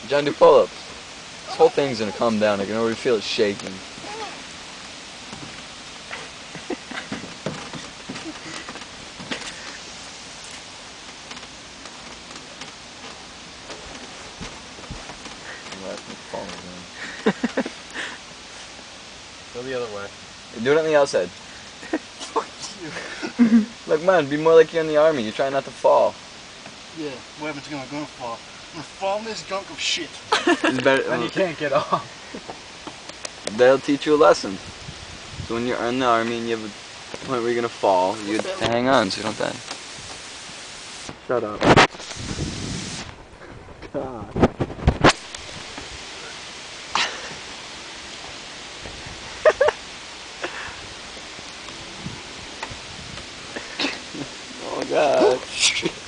John, do pull-ups. This whole thing's gonna come down. I can already feel it shaking. Go the other way. Do it on the outside. Fuck you. Look, man, be more like you're in the army. You're trying not to fall. Yeah, what happens when I'm gonna fall? I'm gonna fall in this gunk of shit. It's better. And you can't get off. They'll teach you a lesson. So when you're in the army and you have a point where you're gonna fall, you have to hang on so you don't die. Shut up. God. Oh God.